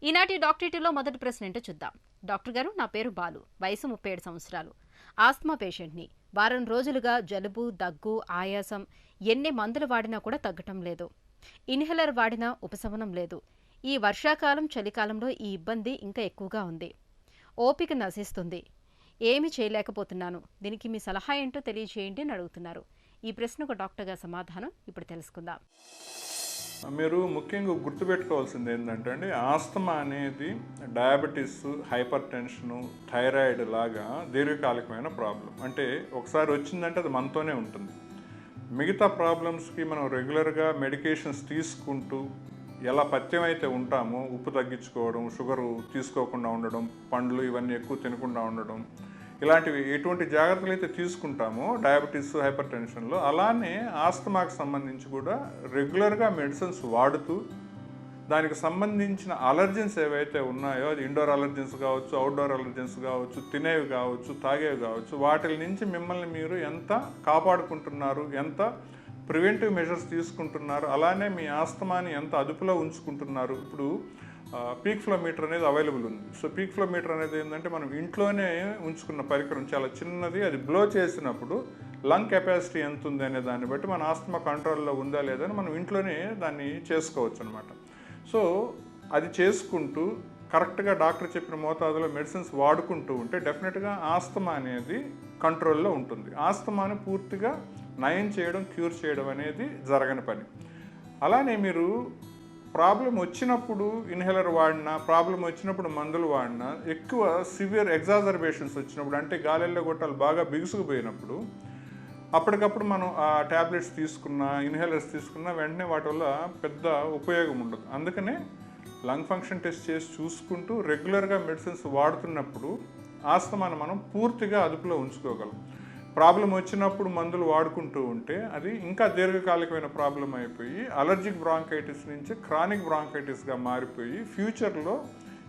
ఈనాటి డాక్టరేటీలో మొదటి ప్రశ్న ఏంటో చూద్దాం. డాక్టర్ గారు, నా పేరు బాలు, వయసు 37 సంవత్సరాలు, ఆస్మా పేషెంట్ని. వారం రోజులుగా జలుబు, దగ్గు, ఆయాసం, ఎన్ని మందులు వాడినా కూడా తగ్గటం లేదు. ఇన్హేలర్ వాడినా ఉపశమనం లేదు. ఈ వర్షాకాలం, చలికాలంలో ఈ ఇబ్బంది ఇంకా ఎక్కువగా ఉంది. ఓపిక నశిస్తుంది. ఏమి చేయలేకపోతున్నాను. దీనికి మీ సలహా ఏంటో తెలియజేయండి అని అడుగుతున్నారు. ఈ ప్రశ్నకు డాక్టర్ గారి సమాధానం ఇప్పుడు తెలుసుకుందాం. మీరు ముఖ్యంగా గుర్తుపెట్టుకోవాల్సింది ఏంటంటే అండి, ఆస్తమా అనేది డయాబెటీస్, హైపర్ టెన్షను, థైరాయిడ్ లాగా దీర్ఘకాలికమైన ప్రాబ్లం. అంటే ఒకసారి వచ్చిందంటే అది మనతోనే ఉంటుంది. మిగతా ప్రాబ్లమ్స్కి మనం రెగ్యులర్గా మెడికేషన్స్ తీసుకుంటూ ఎలా పథ్యం అయితే ఉంటామో, ఉప్పు తగ్గించుకోవడం, షుగరు తీసుకోకుండా ఉండడం, పండ్లు ఇవన్నీ ఎక్కువ తినకుండా ఉండడం, ఇలాంటివి ఎటువంటి జాగ్రత్తలు అయితే తీసుకుంటామో డయాబెటీస్, హైపర్ టెన్షన్లో, అలానే ఆస్తమాకు సంబంధించి కూడా రెగ్యులర్గా మెడిసిన్స్ వాడుతూ దానికి సంబంధించిన అలర్జెన్స్ ఏవైతే ఉన్నాయో, అది ఇండోర్ అలర్జెన్స్ కావచ్చు, అవుట్డోర్ అలర్జెన్స్ కావచ్చు, తినేవి కావచ్చు, తాగేవి కావచ్చు, వాటి నుంచి మిమ్మల్ని మీరు ఎంత కాపాడుకుంటున్నారు, ఎంత ప్రివెంటివ్ మెజర్స్ తీసుకుంటున్నారు, అలానే మీ ఆస్తమాని ఎంత అదుపులో ఉంచుకుంటున్నారు. ఇప్పుడు పీక్ ఫ్లో మీటర్ అనేది అవైలబుల్ ఉంది. సో పీక్ ఫ్లో మీటర్ అనేది ఏంటంటే మనం ఇంట్లోనే ఉంచుకున్న పరికరం, చాలా చిన్నది. అది బ్లో చేసినప్పుడు లంగ్ కెపాసిటీ ఎంత ఉంది అనే దాన్ని బట్టి మన ఆస్తమా కంట్రోల్లో ఉందా లేదా అని మనం ఇంట్లోనే దాన్ని చేసుకోవచ్చు అనమాట. సో అది చేసుకుంటూ కరెక్ట్గా డాక్టర్ చెప్పిన మోతాదులో మెడిసిన్స్ వాడుకుంటూ ఉంటే డెఫినెట్గా ఆస్తమా అనేది కంట్రోల్లో ఉంటుంది. ఆస్తమాని పూర్తిగా నయం చేయడం, క్యూర్ చేయడం అనేది జరగని పని. అలానే మీరు ప్రాబ్లం వచ్చినప్పుడు ఇన్హేలర్ వాడినా, ప్రాబ్లం వచ్చినప్పుడు మందులు వాడినా, ఎక్కువ సివియర్ ఎగ్జాజర్బేషన్స్ వచ్చినప్పుడు, అంటే గాలిలో గొట్టాలు బాగా బిగుసుకుపోయినప్పుడు అప్పటికప్పుడు మనం ఆ ట్యాబ్లెట్స్ తీసుకున్నా, ఇన్హేలర్స్ తీసుకున్నా వెంటనే వాటి వల్ల పెద్ద ఉపయోగం ఉండదు. అందుకనే లంగ్ ఫంక్షన్ టెస్ట్ చేసి చూసుకుంటూ రెగ్యులర్గా మెడిసిన్స్ వాడుతున్నప్పుడు ఆస్తమాను మనం పూర్తిగా అదుపులో ఉంచుకోగలం. ప్రాబ్లం వచ్చినప్పుడు మందులు వాడుకుంటూ ఉంటే అది ఇంకా దీర్ఘకాలికమైన ప్రాబ్లం అయిపోయి అలర్జిక్ బ్రాంకైటిస్ నుంచి క్రానిక్ బ్రాంకైటిస్గా మారిపోయి ఫ్యూచర్లో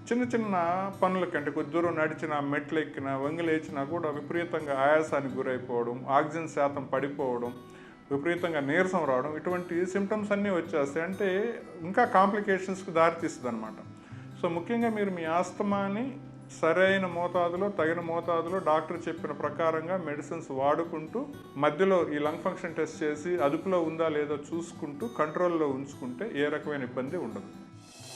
చిన్న చిన్న పనులకి, అంటే కొద్ది దూరం నడిచినా, మెట్లు ఎక్కినా, వంగిలేచినా కూడా విపరీతంగా ఆయాసానికి గురైపోవడం, ఆక్సిజన్ శాతం పడిపోవడం, విపరీతంగా నీరసం రావడం, ఇటువంటి సిమ్టమ్స్ అన్నీ వచ్చేస్తాయి. అంటే ఇంకా కాంప్లికేషన్స్కి దారితీస్తుంది అనమాట. సో ముఖ్యంగా మీరు మీ ఆస్తమాని సరైన మోతాదులో, తగిన మోతాదులో డాక్టర్ చెప్పిన ప్రకారంగా మెడిసిన్స్ వాడుకుంటూ మధ్యలో ఈ లంగ్ ఫంక్షన్ టెస్ట్ చేసి అదుపులో ఉందా లేదో చూసుకుంటూ కంట్రోల్లో ఉంచుకుంటే ఏ రకమైన ఇబ్బంది ఉండదు.